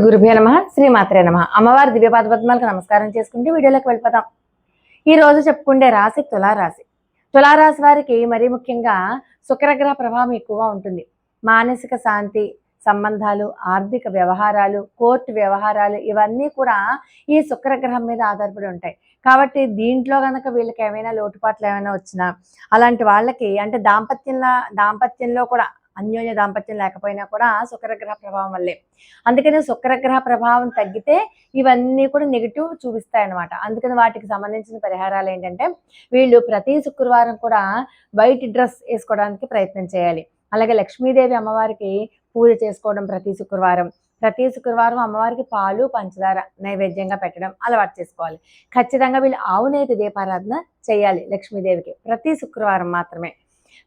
గురుభ్యో నమః శ్రీమాత్రే నమః. అమ్మవారి దివ్యపాద పద్మాలకు నమస్కారం చేసుకుంటూ వీడియోలోకి వెళ్ళిపోతాం. ఈ రోజు చెప్పుకుంటే రాశి తులారాశి. తులారాశి వారికి మరీ ముఖ్యంగా శుక్రగ్రహ ప్రభావం ఎక్కువగా ఉంటుంది. మానసిక శాంతి, సంబంధాలు, ఆర్థిక వ్యవహారాలు, కోర్టు వ్యవహారాలు ఇవన్నీ కూడా ఈ శుక్రగ్రహం మీద ఆధారపడి ఉంటాయి. కాబట్టి దీంట్లో గనక వీళ్ళకి ఏమైనా లోటుపాట్లు ఏమైనా వచ్చినా అలాంటి వాళ్ళకి అంటే దాంపత్యంలో కూడా అన్యోన్య దాంపత్యం లేకపోయినా కూడా శుక్రగ్రహ ప్రభావం వల్లే. అందుకని శుక్రగ్రహ ప్రభావం తగ్గితే ఇవన్నీ కూడా నెగిటివ్ చూపిస్తాయి అన్నమాట. అందుకని వాటికి సంబంధించిన పరిహారాలు ఏంటంటే వీళ్ళు ప్రతి శుక్రవారం కూడా వైట్ డ్రెస్ వేసుకోవడానికి ప్రయత్నం చేయాలి. అలాగే లక్ష్మీదేవి అమ్మవారికి పూజ చేసుకోవడం ప్రతి శుక్రవారం అమ్మవారికి పాలు పంచదార నైవేద్యంగా పెట్టడం అలవాటు చేసుకోవాలి. ఖచ్చితంగా వీళ్ళు ఆవు నేతి దీపారాధన చేయాలి లక్ష్మీదేవికి ప్రతి శుక్రవారం మాత్రమే.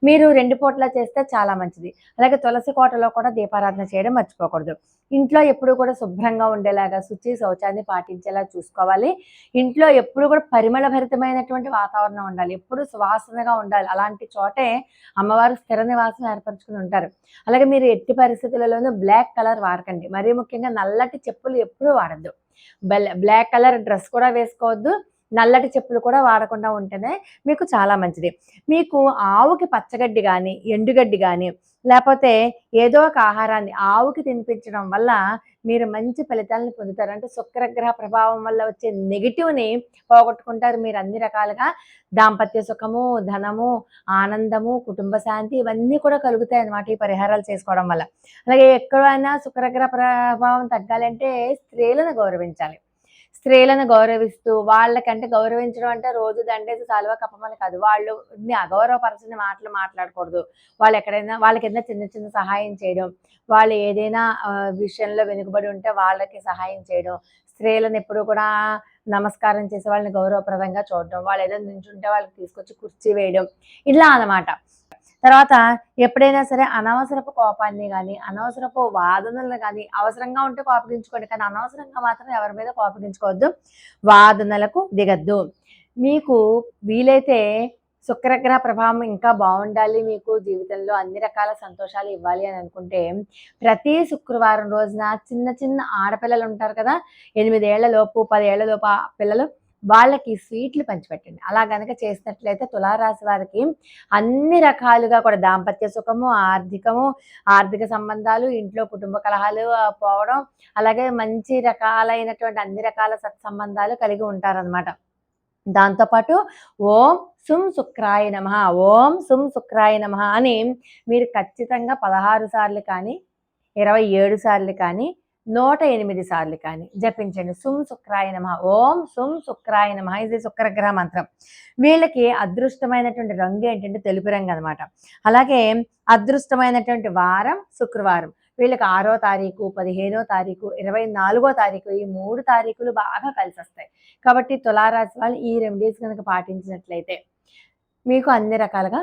మీరు 2 పూటలా చేస్తే చాలా మంచిది. అలాగే తులసి కోటలో కూడా దీపారాధన చేయడం మర్చిపోకూడదు. ఇంట్లో ఎప్పుడు కూడా శుభ్రంగా ఉండేలాగా శుచి శౌచాన్ని పాటించేలా చూసుకోవాలి. ఇంట్లో ఎప్పుడు కూడా పరిమళ భరితమైనటువంటి వాతావరణం ఉండాలి. ఎప్పుడు సువాసనగా ఉండాలి. అలాంటి చోటే అమ్మవారు స్థిర నివాసం ఏర్పరచుకుని ఉంటారు. అలాగే మీరు ఎట్టి పరిస్థితులలోనూ బ్లాక్ కలర్ వాడకండి. మరీ ముఖ్యంగా నల్లటి చెప్పులు ఎప్పుడూ వాడద్దు. బ్లాక్ కలర్ డ్రెస్ కూడా వేసుకోవద్దు. నల్లటి చెప్పులు కూడా వాడకుండా ఉంటేనే మీకు చాలా మంచిది. మీకు ఆవుకి పచ్చగడ్డి కానీ ఎండుగడ్డి కానీ లేకపోతే ఏదో ఒక ఆహారాన్ని ఆవుకి తినిపించడం వల్ల మీరు మంచి ఫలితాలను పొందుతారు. అంటే శుక్రగ్రహ ప్రభావం వల్ల వచ్చే నెగిటివ్ని పోగొట్టుకుంటారు. మీరు అన్ని రకాలుగా దాంపత్య సుఖము, ధనము, ఆనందము, కుటుంబ శాంతి ఇవన్నీ కూడా కలుగుతాయి అన్నమాట ఈ పరిహారాలు చేసుకోవడం వల్ల. అలాగే ఎక్కడైనా శుక్రగ్రహ ప్రభావం తగ్గాలంటే స్త్రీలను గౌరవించాలి. స్త్రీలను గౌరవిస్తూ వాళ్ళకంటే గౌరవించడం అంటే రోజు దండేసి సాలువ కప్పమని కాదు. వాళ్ళు అగౌరవపరచిన మాటలు మాట్లాడకూడదు. వాళ్ళకి ఏదైనా చిన్న చిన్న సహాయం చేయడం, వాళ్ళు ఏదైనా విషయంలో వెనుకబడి ఉంటే వాళ్ళకి సహాయం చేయడం, స్త్రీలను ఎప్పుడు కూడా నమస్కారం చేసి వాళ్ళని గౌరవప్రదంగా చూడడం, వాళ్ళు ఏదైనా నించుంటే వాళ్ళకి తీసుకొచ్చి కుర్చీ వేయడం ఇలా అన్నమాట. తర్వాత ఎప్పుడైనా సరే అనవసరపు కోపాన్ని కానీ అనవసరపు వాదనలను కానీ అవసరంగా ఉంటే కోపగించుకోండి, కానీ అనవసరంగా మాత్రం ఎవరి మీద కోపగించుకోవద్దు, వాదనలకు దిగద్దు. మీకు వీలైతే శుక్రగ్రహ ప్రభావం ఇంకా బాగుండాలి, మీకు జీవితంలో అన్ని రకాల సంతోషాలు ఇవ్వాలి అని అనుకుంటే ప్రతి శుక్రవారం రోజున చిన్న చిన్న ఆడపిల్లలు ఉంటారు కదా, 8 ఏళ్ల లోపు 10 ఏళ్ల లోపు పిల్లలు వాళ్ళకి స్వీట్లు పంచిపెట్టండి. అలా గనక చేసినట్లయితే తులారాశి వారికి అన్ని రకాలుగా కూడా దాంపత్య సుఖము, ఆర్థిక సంబంధాలు, ఇంట్లో కుటుంబ కలహాలు పోవడం, అలాగే మంచి రకాలైనటువంటి అన్ని రకాల సత్సంబంధాలు కలిగి ఉంటారనమాట. దాంతోపాటు ఓం సుం శుక్రాయ నమః, ఓం సుం శుక్రాయ నమః అని మీరు ఖచ్చితంగా 16 సార్లు కానీ 27 సార్లు కానీ 108 సార్లు కానీ జపించండి. సుం శుక్రాయ నమః, ఓం సుం శుక్రాయ నమః. ఇది శుక్రగ్రహ మంత్రం. వీళ్ళకి అదృష్టమైనటువంటి రంగు ఏంటంటే తెలుపు రంగు అనమాట. అలాగే అదృష్టమైనటువంటి వారం శుక్రవారం. వీళ్ళకి 6వ తారీఖు, 15వ తారీఖు, 24వ తారీఖు ఈ 3 తారీఖులు బాగా కలిసి వస్తాయి. కాబట్టి తులారాశి వాళ్ళు ఈ రెమెడీస్ కనుక పాటించినట్లయితే మీకు అన్ని రకాలుగా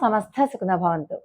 సమస్త సుఖన భవంతు.